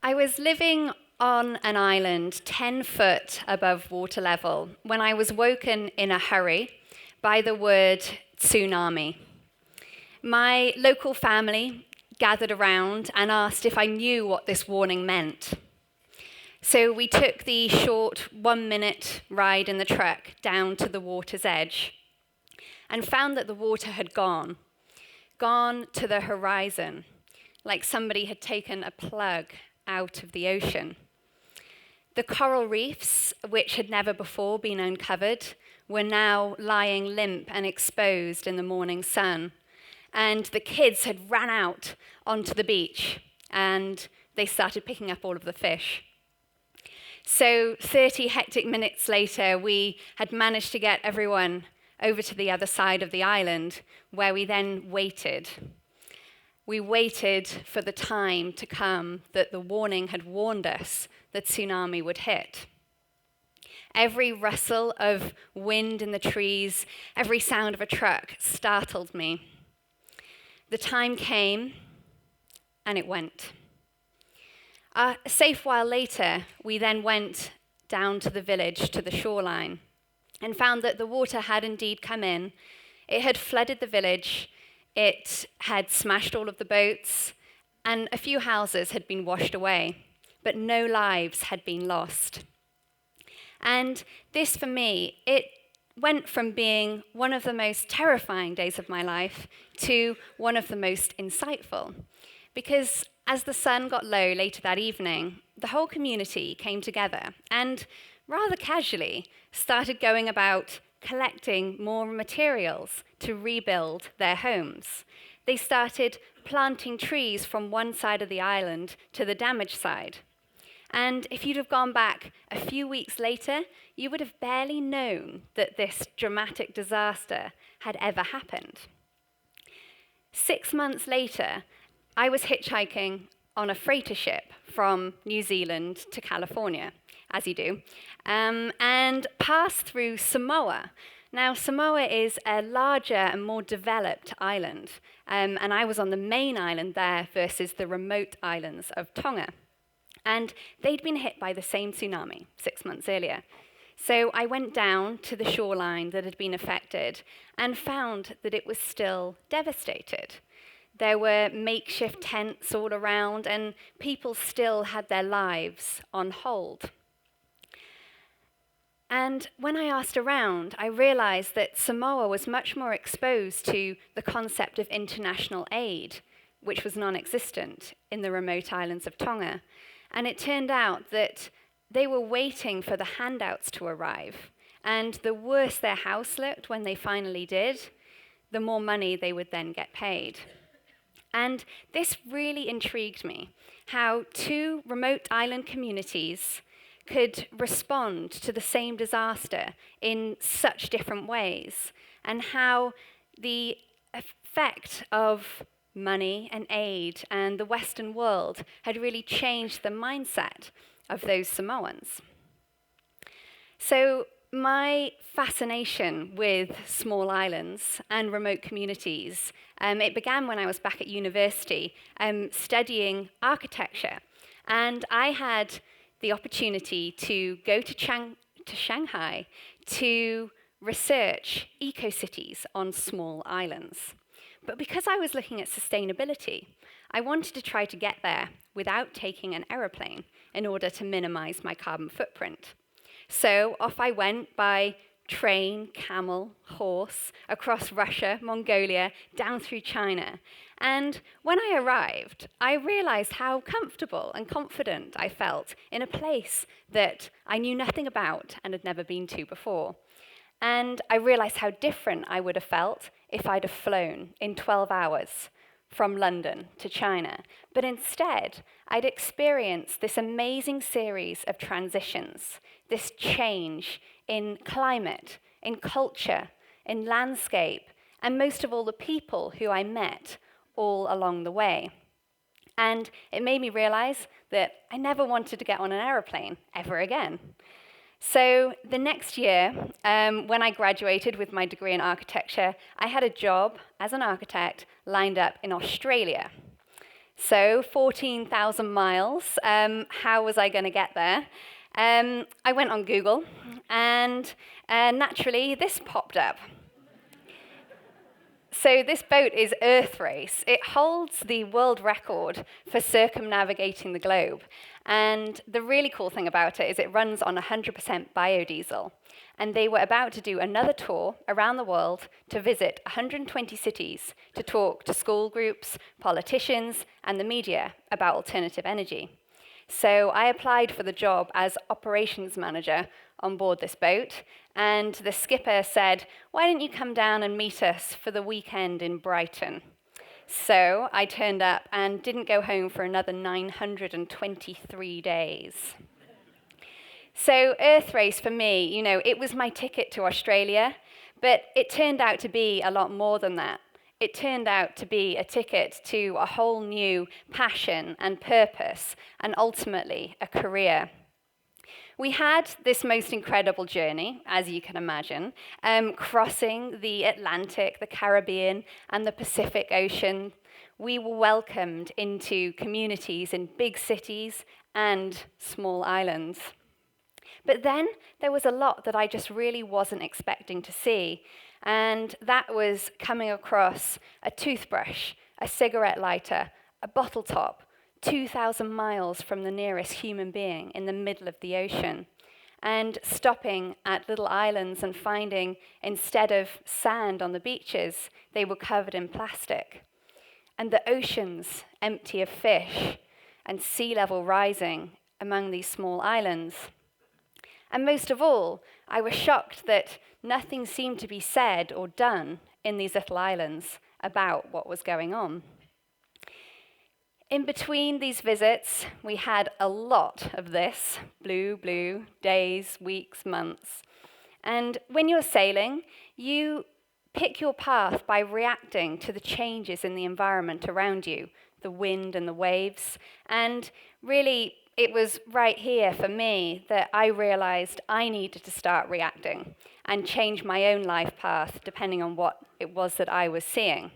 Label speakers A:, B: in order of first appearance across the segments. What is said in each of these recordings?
A: I was living on an island 10 foot above water level when I was woken in a hurry by the word tsunami. My local family gathered around and asked if I knew what this warning meant. So we took the short 1-minute ride in the truck down to the water's edge and found that the water had gone to the horizon, like somebody had taken a plug out of the ocean. The coral reefs, which had never before been uncovered, were now lying limp and exposed in the morning sun. And the kids had ran out onto the beach and they started picking up all of the fish. So 30 hectic minutes later, we had managed to get everyone over to the other side of the island, where we then waited. We waited for the time to come that the warning had warned us that tsunami would hit. Every rustle of wind in the trees, every sound of a truck startled me. The time came, and it went. A safe while later, we then went down to the village, to the shoreline, and found that the water had indeed come in. It had flooded the village. It had smashed all of the boats, and a few houses had been washed away, but no lives had been lost. And this, for me, it went from being one of the most terrifying days of my life to one of the most insightful. Because as the sun got low later that evening, the whole community came together and, rather casually, started going about collecting more materials to rebuild their homes. They started planting trees from one side of the island to the damaged side. And if you'd have gone back a few weeks later, you would have barely known that this dramatic disaster had ever happened. 6 months later, I was hitchhiking on a freighter ship from New Zealand to California, as you do, and passed through Samoa. Now, Samoa is a larger and more developed island, and I was on the main island there versus the remote islands of Tonga. And they'd been hit by the same tsunami 6 months earlier. So I went down to the shoreline that had been affected and found that it was still devastated. There were makeshift tents all around, and people still had their lives on hold. And when I asked around, I realized that Samoa was much more exposed to the concept of international aid, which was non-existent in the remote islands of Tonga. And it turned out that they were waiting for the handouts to arrive. And the worse their house looked when they finally did, the more money they would then get paid. And this really intrigued me, how two remote island communities could respond to the same disaster in such different ways, and how the effect of money and aid and the Western world had really changed the mindset of those Samoans. So my fascination with small islands and remote communities, it began when I was back at university studying architecture. And I had the opportunity to go to Shanghai to research eco-cities on small islands. But because I was looking at sustainability, I wanted to try to get there without taking an aeroplane in order to minimize my carbon footprint. So off I went by train, camel, horse, across Russia, Mongolia, down through China. And when I arrived, I realized how comfortable and confident I felt in a place that I knew nothing about and had never been to before. And I realized how different I would have felt if I'd have flown in 12 hours from London to China. But instead, I'd experienced this amazing series of transitions, this change in climate, in culture, in landscape, and most of all, the people who I met all along the way. And it made me realize that I never wanted to get on an aeroplane ever again. So the next year, when I graduated with my degree in architecture, I had a job as an architect lined up in Australia. So 14,000 miles, how was I going to get there? I went on Google, and naturally this popped up. So this boat is Earthrace. It holds the world record for circumnavigating the globe. And the really cool thing about it is it runs on 100% biodiesel. And they were about to do another tour around the world to visit 120 cities to talk to school groups, politicians, and the media about alternative energy. So I applied for the job as operations manager on board this boat, and the skipper said, "Why don't you come down and meet us for the weekend in Brighton?" So I turned up and didn't go home for another 923 days. So Earthrace for me, it was my ticket to Australia, but it turned out to be a lot more than that. It turned out to be a ticket to a whole new passion and purpose, and ultimately a career. We had this most incredible journey, as you can imagine, crossing the Atlantic, the Caribbean, and the Pacific Ocean. We were welcomed into communities in big cities and small islands. But then there was a lot that I just really wasn't expecting to see. And that was coming across a toothbrush, a cigarette lighter, a bottle top, 2,000 miles from the nearest human being in the middle of the ocean. And stopping at little islands and finding, instead of sand on the beaches, they were covered in plastic. And the oceans empty of fish, and sea level rising among these small islands. And most of all, I was shocked that nothing seemed to be said or done in these little islands about what was going on. In between these visits, we had a lot of this, blue, days, weeks, months. And when you're sailing, you pick your path by reacting to the changes in the environment around you, the wind and the waves. And really, it was right here for me that I realized I needed to start reacting and change my own life path depending on what it was that I was seeing.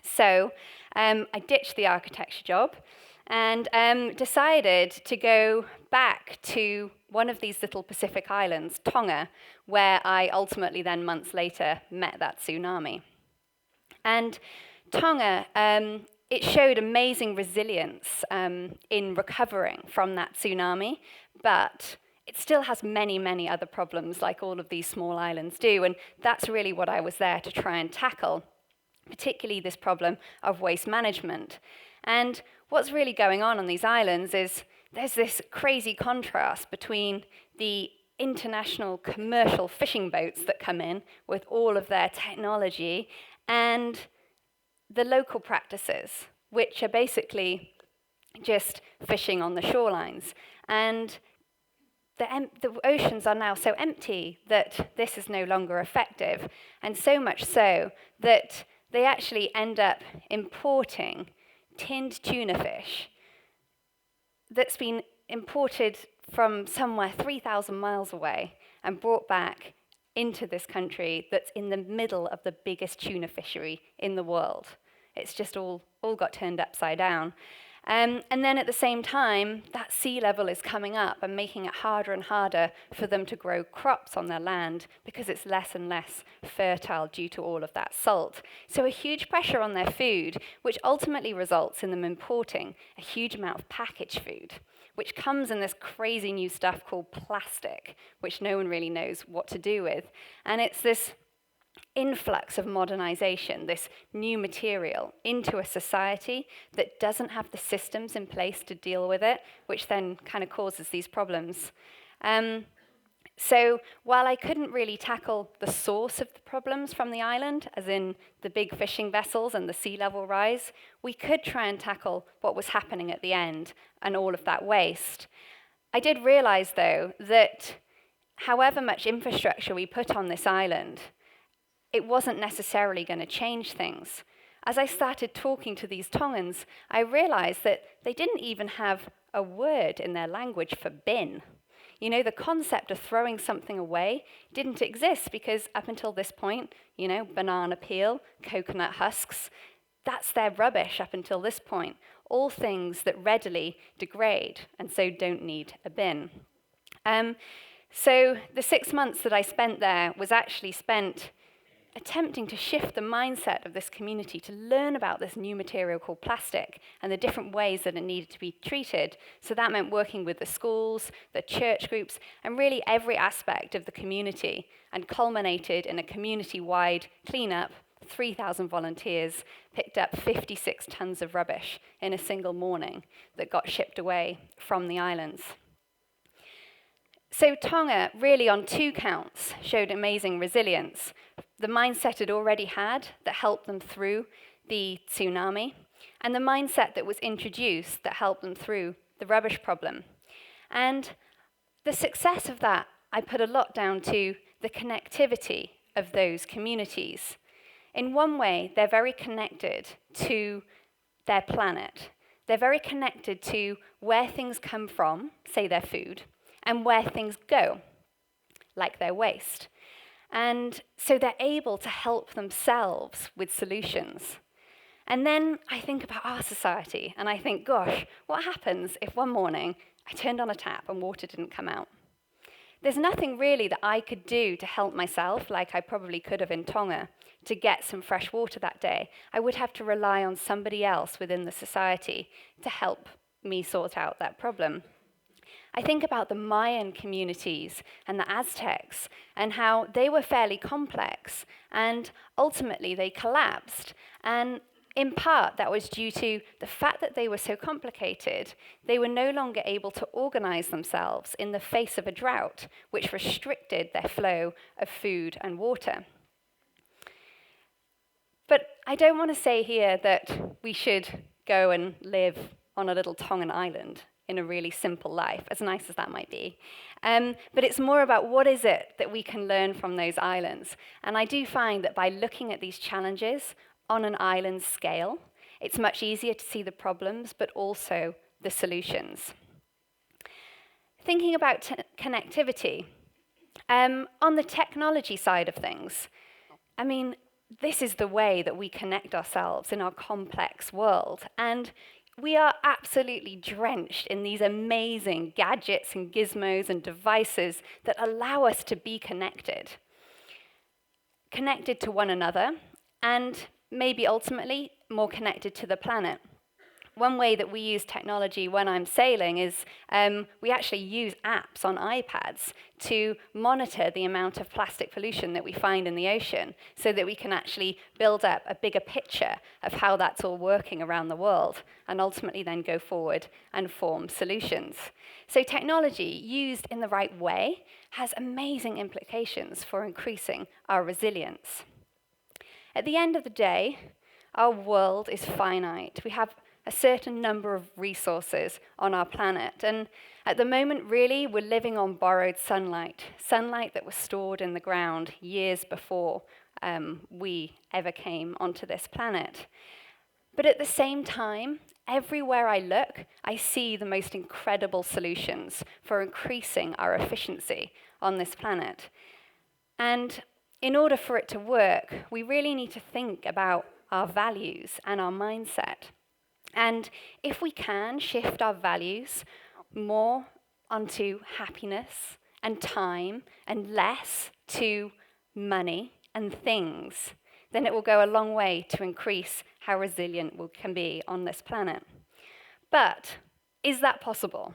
A: So I ditched the architecture job and decided to go back to one of these little Pacific islands, Tonga, where I ultimately then months later met that tsunami. And Tonga, it showed amazing resilience in recovering from that tsunami, but it still has many, many other problems like all of these small islands do, and that's really what I was there to try and tackle, particularly this problem of waste management. And what's really going on these islands is there's this crazy contrast between the international commercial fishing boats that come in with all of their technology and the local practices, which are basically just fishing on the shorelines. And the oceans are now so empty that this is no longer effective, and so much so that they actually end up importing tinned tuna fish that's been imported from somewhere 3,000 miles away and brought back into this country that's in the middle of the biggest tuna fishery in the world. It's just all got turned upside down. And then at the same time, that sea level is coming up and making it harder and harder for them to grow crops on their land because it's less and less fertile due to all of that salt. So a huge pressure on their food, which ultimately results in them importing a huge amount of packaged food, which comes in this crazy new stuff called plastic, which no one really knows what to do with. And it's this influx of modernization, this new material, into a society that doesn't have the systems in place to deal with it, which then kind of causes these problems. So while I couldn't really tackle the source of the problems from the island, as in the big fishing vessels and the sea level rise, we could try and tackle what was happening at the end and all of that waste. I did realize, though, that however much infrastructure we put on this island, it wasn't necessarily going to change things. As I started talking to these Tongans, I realized that they didn't even have a word in their language for bin. The concept of throwing something away didn't exist because up until this point, banana peel, coconut husks, that's their rubbish up until this point. All things that readily degrade and so don't need a bin. So the 6 months that I spent there was actually spent attempting to shift the mindset of this community to learn about this new material called plastic and the different ways that it needed to be treated. So that meant working with the schools, the church groups, and really every aspect of the community, and culminated in a community-wide cleanup. 3,000 volunteers picked up 56 tons of rubbish in a single morning that got shipped away from the islands. So Tonga, really on 2 counts, showed amazing resilience. The mindset it already had that helped them through the tsunami, and the mindset that was introduced that helped them through the rubbish problem. And the success of that, I put a lot down to the connectivity of those communities. In one way, they're very connected to their planet. They're very connected to where things come from, say their food, and where things go, like their waste. And so they're able to help themselves with solutions. And then I think about our society, and I think, gosh, what happens if one morning I turned on a tap and water didn't come out? There's nothing really that I could do to help myself, like I probably could have in Tonga, to get some fresh water that day. I would have to rely on somebody else within the society to help me sort out that problem. I think about the Mayan communities and the Aztecs and how they were fairly complex and ultimately they collapsed. And in part, that was due to the fact that they were so complicated, they were no longer able to organize themselves in the face of a drought, which restricted their flow of food and water. But I don't want to say here that we should go and live on a little Tongan island in a really simple life, as nice as that might be. But it's more about what is it that we can learn from those islands. And I do find that by looking at these challenges on an island scale, it's much easier to see the problems, but also the solutions. Thinking about connectivity, on the technology side of things, this is the way that we connect ourselves in our complex world. And we are absolutely drenched in these amazing gadgets and gizmos and devices that allow us to be connected to one another, and maybe ultimately more connected to the planet. One way that we use technology when I'm sailing is we actually use apps on iPads to monitor the amount of plastic pollution that we find in the ocean so that we can actually build up a bigger picture of how that's all working around the world and ultimately then go forward and form solutions. So technology used in the right way has amazing implications for increasing our resilience. At the end of the day, our world is finite. We have a certain number of resources on our planet. And at the moment, really, we're living on borrowed sunlight that was stored in the ground years before we ever came onto this planet. But at the same time, everywhere I look, I see the most incredible solutions for increasing our efficiency on this planet. And in order for it to work, we really need to think about our values and our mindset. And if we can shift our values more onto happiness and time and less to money and things, then it will go a long way to increase how resilient we can be on this planet. But is that possible?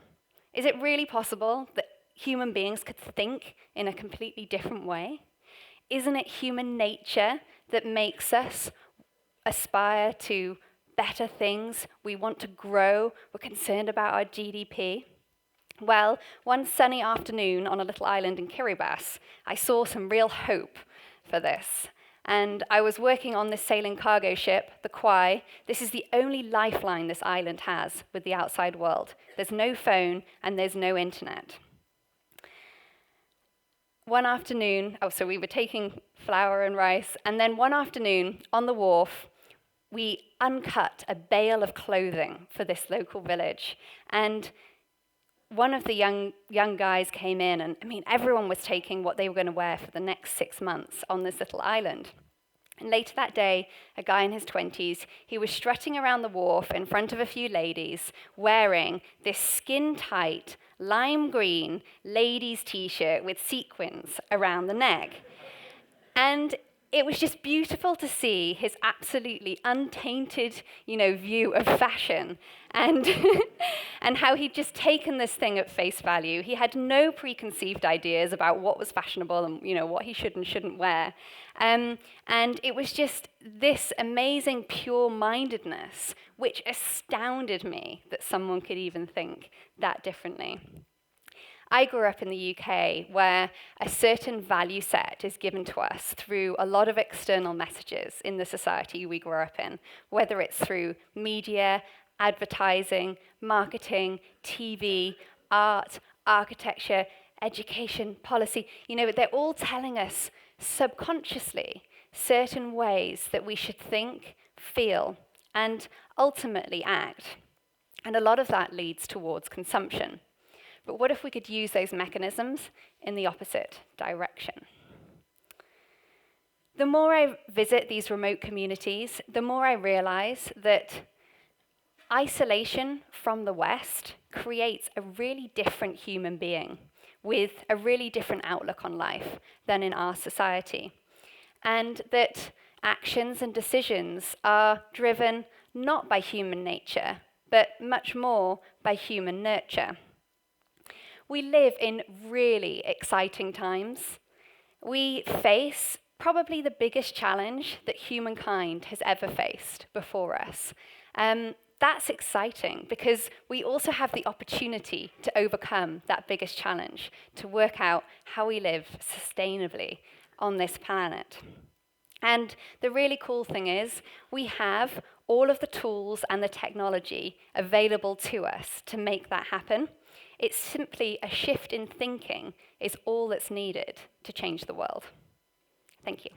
A: Is it really possible that human beings could think in a completely different way? Isn't it human nature that makes us aspire to better things? We want to grow. We're concerned about our GDP. Well, one sunny afternoon on a little island in Kiribati, I saw some real hope for this. And I was working on this sailing cargo ship, the Kwai. This is the only lifeline this island has with the outside world. There's no phone and there's no internet. One afternoon, so we were taking flour and rice, and then one afternoon on the wharf, we uncut a bale of clothing for this local village. And one of the young guys came in, and I mean, everyone was taking what they were going to wear for the next 6 months on this little island. And later that day, a guy in his 20s, he was strutting around the wharf in front of a few ladies wearing this skin-tight, lime green ladies' t-shirt with sequins around the neck. And it was just beautiful to see his absolutely untainted, view of fashion and, and how he'd just taken this thing at face value. He had no preconceived ideas about what was fashionable and, what he should and shouldn't wear. And it was just this amazing pure-mindedness which astounded me that someone could even think that differently. I grew up in the UK where a certain value set is given to us through a lot of external messages in the society we grew up in, whether it's through media, advertising, marketing, TV, art, architecture, education, policy. They're all telling us subconsciously certain ways that we should think, feel, and ultimately act. And a lot of that leads towards consumption. But what if we could use those mechanisms in the opposite direction? The more I visit these remote communities, the more I realize that isolation from the West creates a really different human being with a really different outlook on life than in our society. And that actions and decisions are driven not by human nature, but much more by human nurture. We live in really exciting times. We face probably the biggest challenge that humankind has ever faced before us. That's exciting because we also have the opportunity to overcome that biggest challenge, to work out how we live sustainably on this planet. And the really cool thing is we have all of the tools and the technology available to us to make that happen. It's simply a shift in thinking is all that's needed to change the world. Thank you.